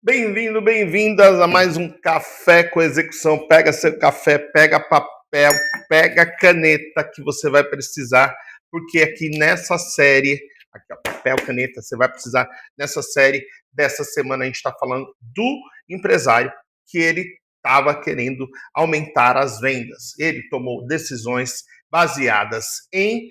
Bem-vindo, bem-vindas a mais um Café com Execução. Pega seu café, pega papel, pega caneta que você vai precisar, porque aqui nessa série, aqui ó, papel, caneta, você vai precisar nessa série dessa semana a gente está falando do empresário que ele estava querendo aumentar as vendas. Ele tomou decisões baseadas em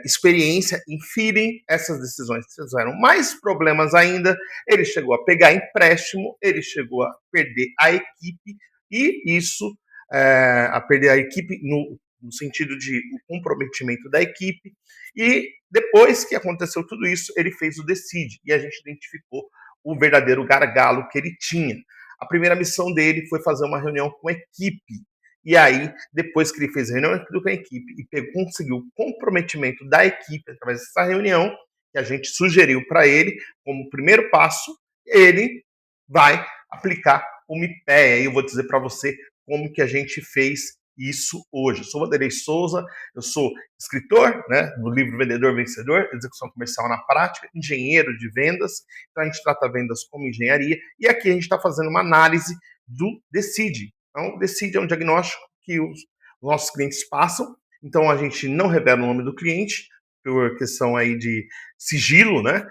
experiência, em feeling, essas decisões fizeram mais problemas ainda. Ele chegou a pegar empréstimo, ele chegou a perder a equipe, e isso, a perder a equipe no sentido de o comprometimento da equipe. E depois que aconteceu tudo isso, ele fez o Decide, e a gente identificou o verdadeiro gargalo que ele tinha. A primeira missão dele foi fazer uma reunião com a equipe. E aí, depois que ele fez a reunião com a equipe e conseguiu o comprometimento da equipe através dessa reunião, que a gente sugeriu para ele como primeiro passo, ele vai aplicar o MIPEA. E eu vou dizer para você como que a gente fez isso hoje. Eu sou Vanderlei Souza, eu sou escritor, né, do livro Vendedor Vencedor, Execução Comercial na Prática, engenheiro de vendas. Então a gente trata vendas como engenharia, e aqui a gente está fazendo uma análise do Decide. Então, o Decide é um diagnóstico que os nossos clientes passam, então a gente não revela o nome do cliente, por questão aí de sigilo, né?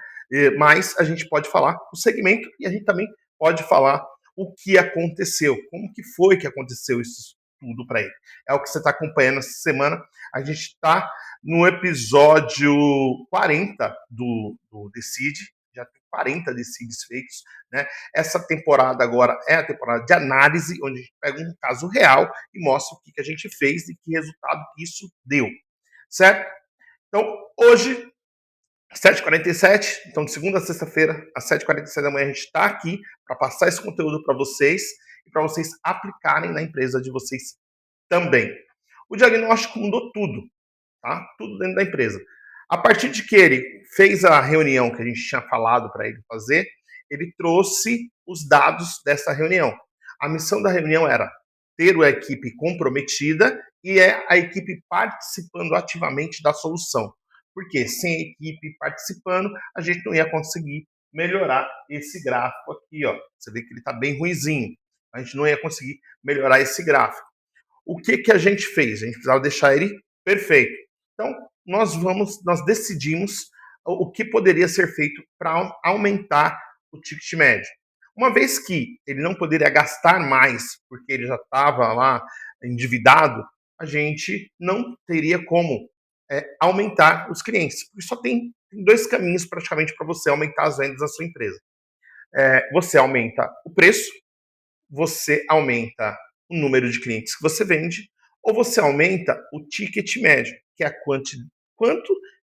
Mas a gente pode falar o segmento, e a gente também pode falar o que aconteceu, como que foi que aconteceu isso tudo para ele. É o que você está acompanhando essa semana. A gente está no episódio 40 do Decide, já tem 40 Decides feitos, né? Essa temporada agora é a temporada de análise, onde a gente pega um caso real e mostra o que a gente fez e que resultado que isso deu, certo? Então, hoje 7h47, então de segunda a sexta-feira, às 7h47 da manhã, a gente está aqui para passar esse conteúdo para vocês e para vocês aplicarem na empresa de vocês também. O diagnóstico mudou tudo, tá? Tudo dentro da empresa. A partir de que ele fez a reunião que a gente tinha falado para ele fazer, ele trouxe os dados dessa reunião. A missão da reunião era ter a equipe comprometida e a equipe participando ativamente da solução. Porque sem a equipe participando, a gente não ia conseguir melhorar esse gráfico aqui, ó. Você vê que ele está bem ruizinho. A gente não ia conseguir melhorar esse gráfico. O que a gente fez? A gente precisava deixar ele perfeito. Então, nós decidimos o que poderia ser feito para aumentar o ticket médio. Uma vez que ele não poderia gastar mais, porque ele já estava lá endividado, a gente não teria como aumentar os clientes. Porque só tem dois caminhos praticamente para você aumentar as vendas da sua empresa. Você aumenta o preço, você aumenta o número de clientes que você vende, ou você aumenta o ticket médio, que é quanto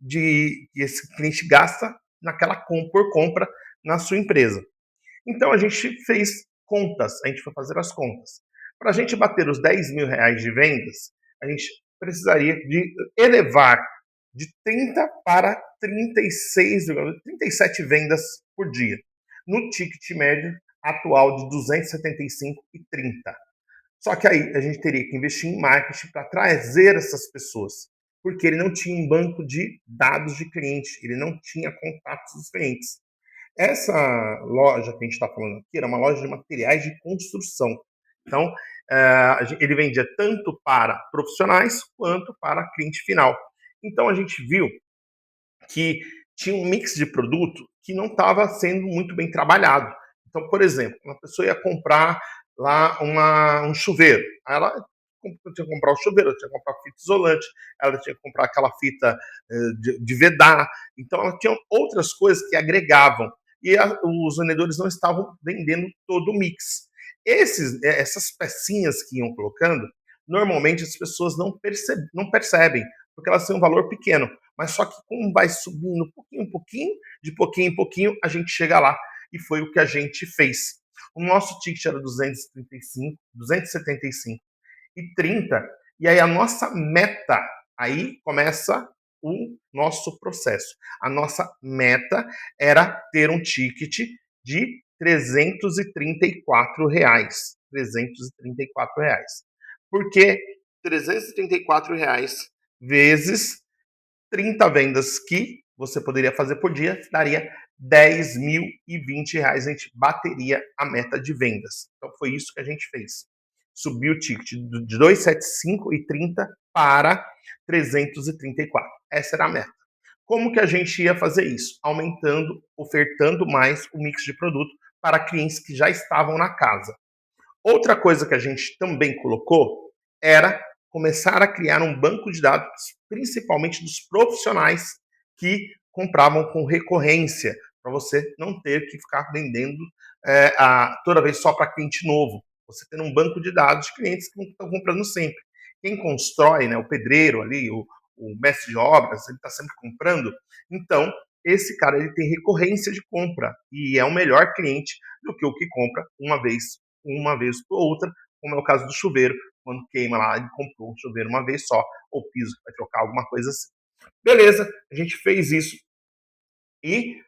de que esse cliente gasta naquela por compra na sua empresa. Então a gente fez contas, a gente foi fazer as contas. Para a gente bater os R$ 10.000 de vendas, a gente precisaria de elevar de 30 para 37 vendas por dia, no ticket médio atual de 275,30. Só que aí a gente teria que investir em marketing para trazer essas pessoas, porque ele não tinha um banco de dados de cliente, ele não tinha contatos dos clientes. Essa loja que a gente está falando aqui era uma loja de materiais de construção. Então, ele vendia tanto para profissionais quanto para cliente final. Então, a gente viu que tinha um mix de produto que não estava sendo muito bem trabalhado. Então, por exemplo, uma pessoa ia comprar lá um chuveiro. Aí ela tinha que comprar o chuveiro, ela tinha que comprar fita isolante, ela tinha que comprar aquela fita de vedar. Então, ela tinha outras coisas que agregavam. E os vendedores não estavam vendendo todo o mix. Essas pecinhas que iam colocando, normalmente as pessoas não percebem, porque elas têm um valor pequeno. Mas só que como vai subindo pouquinho, de pouquinho em pouquinho, a gente chega lá. E foi o que a gente fez. O nosso ticket era 275,30. E aí a nossa meta, aí começa o nosso processo. A nossa meta era ter um ticket de R$ 334. R$ 334. Por que R$ 334 vezes 30 vendas que você poderia fazer por dia, daria R$ 10.020 a gente bateria a meta de vendas. Então foi isso que a gente fez. Subiu o ticket de 275,30 para 334. Essa era a meta. Como que a gente ia fazer isso? Aumentando, ofertando mais o mix de produto para clientes que já estavam na casa. Outra coisa que a gente também colocou era começar a criar um banco de dados, principalmente dos profissionais que compravam com recorrência, para você não ter que ficar vendendo toda vez só para cliente novo. Você ter um banco de dados de clientes que estão comprando sempre. Quem constrói, né, o pedreiro ali, o mestre de obras, ele está sempre comprando. Então, esse cara ele tem recorrência de compra e é o melhor cliente do que o que compra uma vez ou outra, como é o caso do chuveiro, quando queima lá, ele comprou um chuveiro uma vez só, ou piso que vai trocar, alguma coisa assim. Beleza, a gente fez isso. E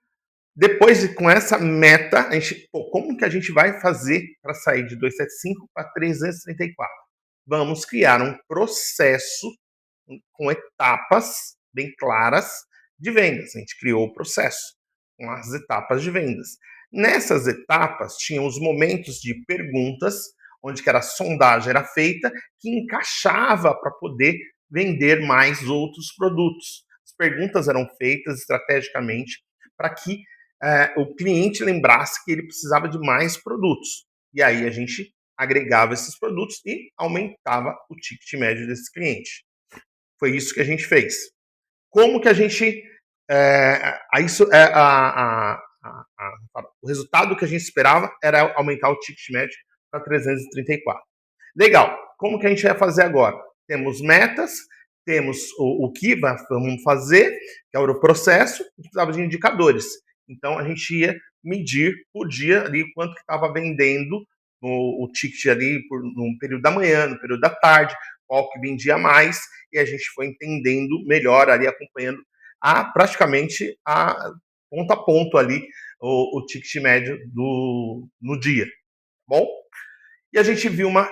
depois com essa meta, a gente, como que a gente vai fazer para sair de 275 para 334? Vamos criar um processo com etapas bem claras de vendas. A gente criou o processo com as etapas de vendas. Nessas etapas, tinham os momentos de perguntas, onde que a sondagem era feita, que encaixava para poder vender mais outros produtos. As perguntas eram feitas estrategicamente para que o cliente lembrasse que ele precisava de mais produtos. E aí a gente agregava esses produtos e aumentava o ticket médio desse cliente. Foi isso que a gente fez. Como que a gente. Isso, o resultado que a gente esperava era aumentar o ticket médio para 334. Legal. Como que a gente vai fazer agora? Temos metas, temos o que vamos fazer, que é o processo, e precisava de indicadores. Então a gente ia medir por dia ali quanto que estava vendendo o ticket ali no período da manhã, no período da tarde, qual que vendia mais, e a gente foi entendendo melhor ali, acompanhando praticamente ponto a ponto ali o ticket médio no dia, tá bom? E a gente viu uma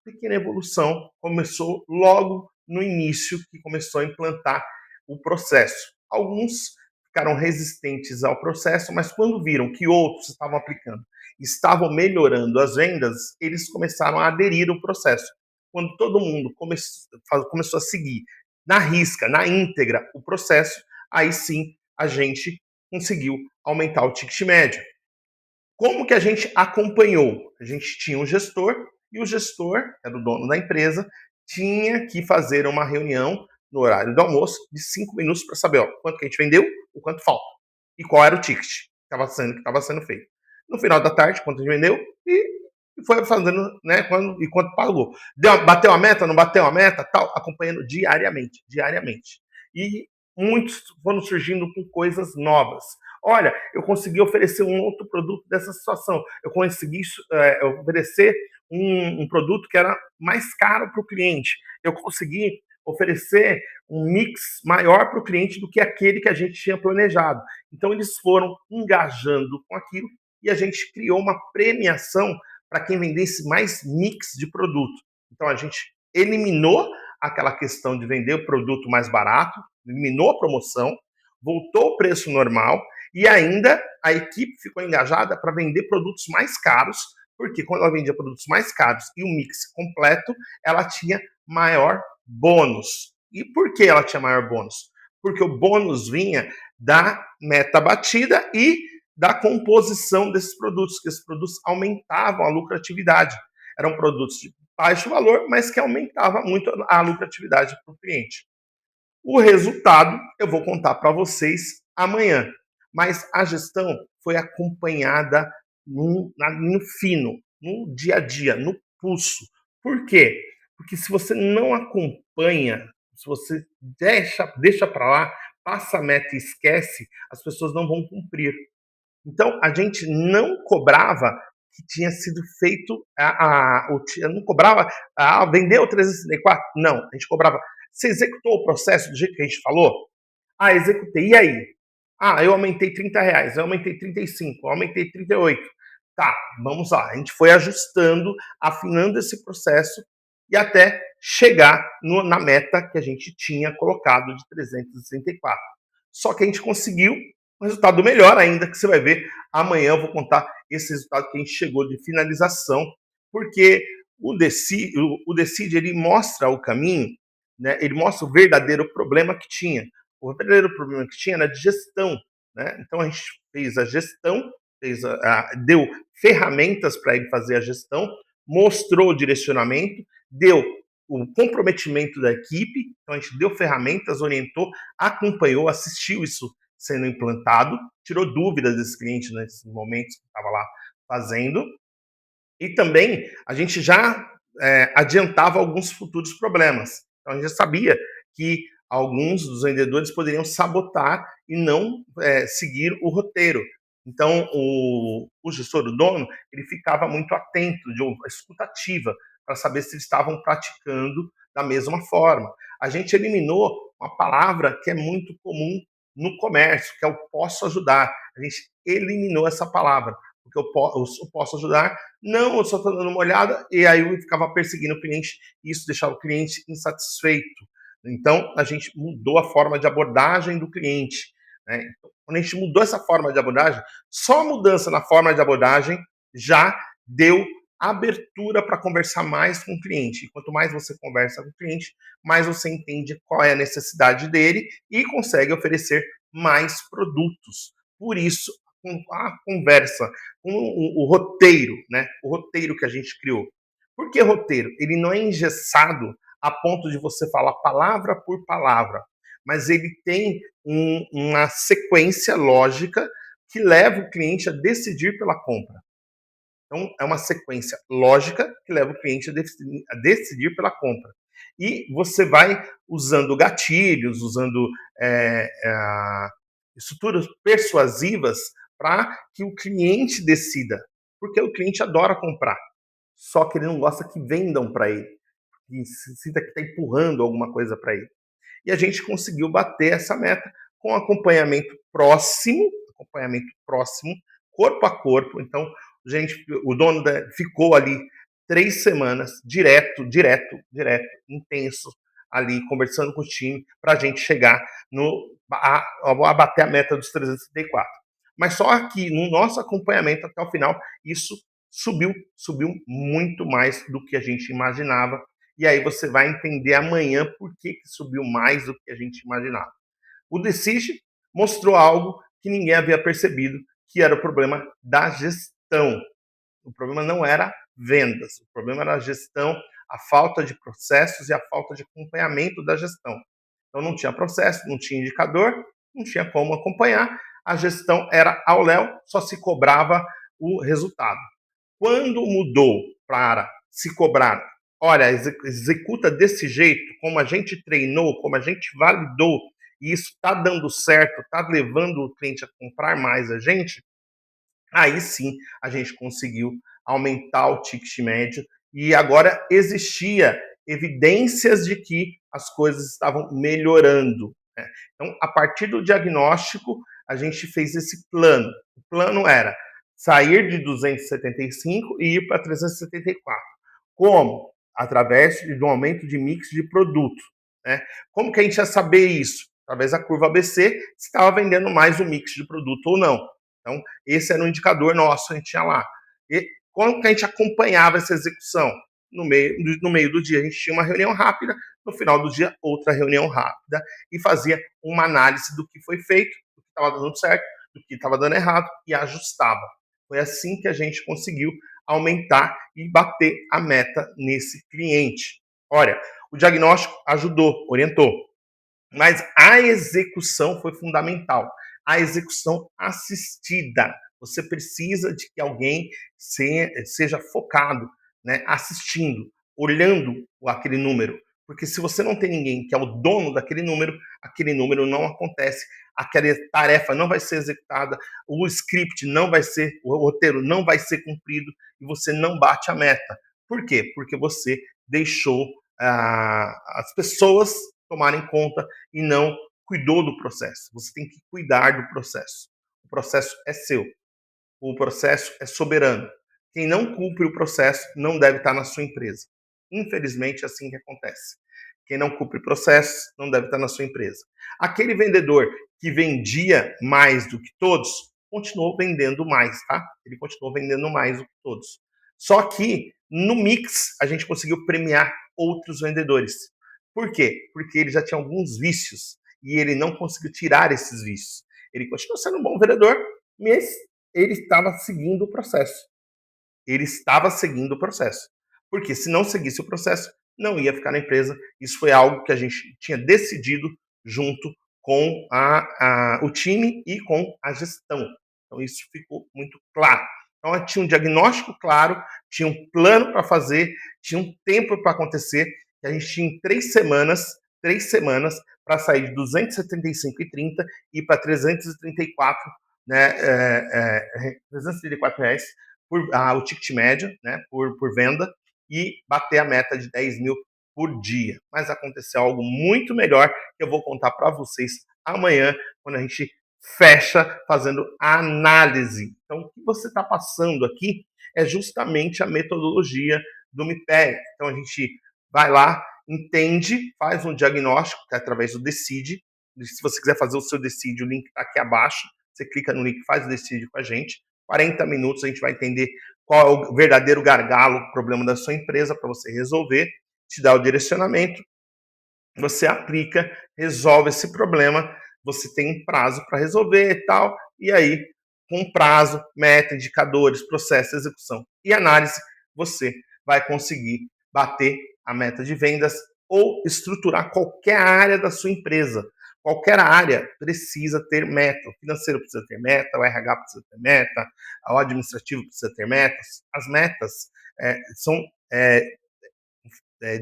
pequena evolução, começou logo no início que começou a implantar o processo. Alguns ficaram resistentes ao processo, mas quando viram que outros estavam aplicando, estavam melhorando as vendas, eles começaram a aderir ao processo. Quando todo mundo começou a seguir na risca, na íntegra, o processo, aí sim a gente conseguiu aumentar o ticket médio. Como que a gente acompanhou? A gente tinha um gestor e o gestor, que era o dono da empresa, tinha que fazer uma reunião no horário do almoço de 5 minutos para saber quanto que a gente vendeu, o quanto falta e qual era o ticket que estava sendo feito. No final da tarde, quanto a gente vendeu e foi fazendo, né, quanto pagou. Bateu a meta, não bateu a meta, tal, acompanhando diariamente. E muitos foram surgindo com coisas novas. Olha, eu consegui oferecer um outro produto dessa situação. Eu consegui oferecer um produto que era mais caro para o cliente. Eu consegui oferecer um mix maior para o cliente do que aquele que a gente tinha planejado. Então, eles foram engajando com aquilo e a gente criou uma premiação para quem vendesse mais mix de produto. Então, a gente eliminou aquela questão de vender o produto mais barato, eliminou a promoção, voltou o preço normal e ainda a equipe ficou engajada para vender produtos mais caros, porque quando ela vendia produtos mais caros e um mix completo, ela tinha maior bônus. E por que ela tinha maior bônus? Porque o bônus vinha da meta batida e da composição desses produtos, que esses produtos aumentavam a lucratividade. Eram produtos de baixo valor, mas que aumentavam muito a lucratividade para o cliente. O resultado eu vou contar para vocês amanhã. Mas a gestão foi acompanhada no fino, no dia a dia, no pulso. Por quê? Porque se você não acompanha, se você deixa para lá, passa a meta e esquece, as pessoas não vão cumprir. Então, a gente não cobrava que tinha sido feito, não cobrava, vendeu o 364? Não, a gente cobrava, você executou o processo do jeito que a gente falou? Executei, e aí? Eu aumentei R$ 30, eu aumentei 35, eu aumentei 38. Tá, vamos lá, a gente foi ajustando, afinando esse processo e até chegar na meta que a gente tinha colocado de 364. Só que a gente conseguiu Um resultado melhor ainda, que você vai ver amanhã. Eu vou contar esse resultado que a gente chegou de finalização, porque o Decide ele mostra o caminho, né? Ele mostra o verdadeiro problema que tinha. O verdadeiro problema que tinha era de gestão, né? Então a gente fez a gestão, deu ferramentas para ele fazer a gestão, mostrou o direcionamento, deu o comprometimento da equipe, então a gente deu ferramentas, orientou, acompanhou, assistiu isso sendo implantado, tirou dúvidas desse cliente nesses momentos que estava lá fazendo, e também a gente já adiantava alguns futuros problemas. Então a gente já sabia que alguns dos vendedores poderiam sabotar e não seguir o roteiro. Então o gestor, o dono, ele ficava muito atento, de escutativa, para saber se eles estavam praticando da mesma forma. A gente eliminou uma palavra que é muito comum no comércio, que é o posso ajudar. A gente eliminou essa palavra, porque eu posso ajudar, não, eu só estou dando uma olhada, e aí eu ficava perseguindo o cliente, e isso deixava o cliente insatisfeito. Então, a gente mudou a forma de abordagem do cliente. Né? Então, quando a gente mudou essa forma de abordagem, só a mudança na forma de abordagem já deu abertura para conversar mais com o cliente. E quanto mais você conversa com o cliente, mais você entende qual é a necessidade dele e consegue oferecer mais produtos. Por isso, a conversa, com o roteiro, né? O roteiro que a gente criou. Por que roteiro? Ele não é engessado a ponto de você falar palavra por palavra, mas ele tem uma sequência lógica que leva o cliente a decidir pela compra. Então, é uma sequência lógica que leva o cliente a decidir pela compra. E você vai usando gatilhos, usando é, é, estruturas persuasivas para que o cliente decida. Porque o cliente adora comprar, só que ele não gosta que vendam para ele, que se sinta que está empurrando alguma coisa para ele. E a gente conseguiu bater essa meta com acompanhamento próximo, corpo a corpo. Então, o dono ficou ali 3 semanas, direto, intenso, ali, conversando com o time, para a gente chegar a bater a meta dos 364. Mas só que no nosso acompanhamento até o final, isso subiu muito mais do que a gente imaginava, e aí você vai entender amanhã por que subiu mais do que a gente imaginava. O Decide mostrou algo que ninguém havia percebido, que era o problema da gestão. O problema não era vendas, o problema era a gestão, a falta de processos e a falta de acompanhamento da gestão. Então não tinha processo, não tinha indicador, não tinha como acompanhar, a gestão era ao léu, só se cobrava o resultado. Quando mudou para se cobrar, olha, executa desse jeito, como a gente treinou, como a gente validou, e isso está dando certo, está levando o cliente a comprar mais a gente, aí sim a gente conseguiu aumentar o ticket médio e agora existia evidências de que as coisas estavam melhorando. Né? Então, a partir do diagnóstico, a gente fez esse plano. O plano era sair de 275 e ir para 374. Como? Através do aumento de mix de produto. Né? Como que a gente ia saber isso? Através da curva ABC, se estava vendendo mais o mix de produto ou não. Então, esse era um indicador nosso, a gente tinha lá. E como que a gente acompanhava essa execução? No meio do dia, a gente tinha uma reunião rápida, no final do dia, outra reunião rápida, e fazia uma análise do que foi feito, do que estava dando certo, do que estava dando errado, e ajustava. Foi assim que a gente conseguiu aumentar e bater a meta nesse cliente. Olha, o diagnóstico ajudou, orientou, mas a execução foi fundamental. A execução assistida. Você precisa de que alguém seja focado, né, assistindo, olhando aquele número. Porque se você não tem ninguém que é o dono daquele número não acontece, aquela tarefa não vai ser executada, o script não vai ser, o roteiro não vai ser cumprido e você não bate a meta. Por quê? Porque você deixou as pessoas tomarem conta e não cuidou do processo. Você tem que cuidar do processo. O processo é seu. O processo é soberano. Quem não cumpre o processo não deve estar na sua empresa. Infelizmente, é assim que acontece. Quem não cumpre processo não deve estar na sua empresa. Aquele vendedor que vendia mais do que todos, continuou vendendo mais, tá? Ele continuou vendendo mais do que todos. Só que no mix a gente conseguiu premiar outros vendedores. Por quê? Porque ele já tinha alguns vícios e ele não conseguiu tirar esses vícios. Ele continuou sendo um bom vendedor, mas ele estava seguindo o processo. Ele estava seguindo o processo. Porque se não seguisse o processo, não ia ficar na empresa. Isso foi algo que a gente tinha decidido junto com o time e com a gestão. Então, isso ficou muito claro. Então, tinha um diagnóstico claro, tinha um plano para fazer, tinha um tempo para acontecer, e a gente tinha 3 semanas para sair de 275,30 e ir para 334, né, 334 reais o ticket médio, né, por venda, e bater a meta de 10 mil por dia. Mas aconteceu algo muito melhor que eu vou contar para vocês amanhã, quando a gente fecha fazendo a análise. Então, o que você está passando aqui é justamente a metodologia do MIPEG. Então, a gente vai lá, entende, faz um diagnóstico, que é através do Decide. Se você quiser fazer o seu Decide, o link está aqui abaixo. Você clica no link, faz o Decide com a gente. 40 minutos a gente vai entender qual é o verdadeiro gargalo, o problema da sua empresa para você resolver, te dá o direcionamento, você aplica, resolve esse problema, você tem um prazo para resolver e tal, e aí, com prazo, meta, indicadores, processo, execução e análise, você vai conseguir bater a meta de vendas ou estruturar qualquer área da sua empresa. Qualquer área precisa ter meta. O financeiro precisa ter meta, o RH precisa ter meta, o administrativo precisa ter metas. As metas são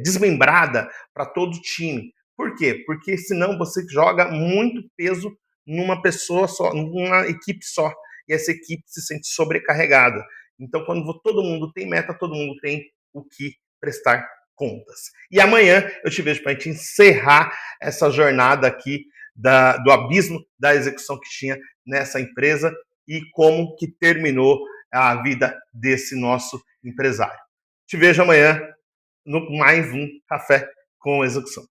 desmembrada para todo o time. Por quê? Porque senão você joga muito peso numa pessoa só, numa equipe só, e essa equipe se sente sobrecarregada. Então, quando todo mundo tem meta, todo mundo tem o que prestar contas. E amanhã eu te vejo para a gente encerrar essa jornada aqui do abismo da execução que tinha nessa empresa e como que terminou a vida desse nosso empresário. Te vejo amanhã no mais um Café com Execução.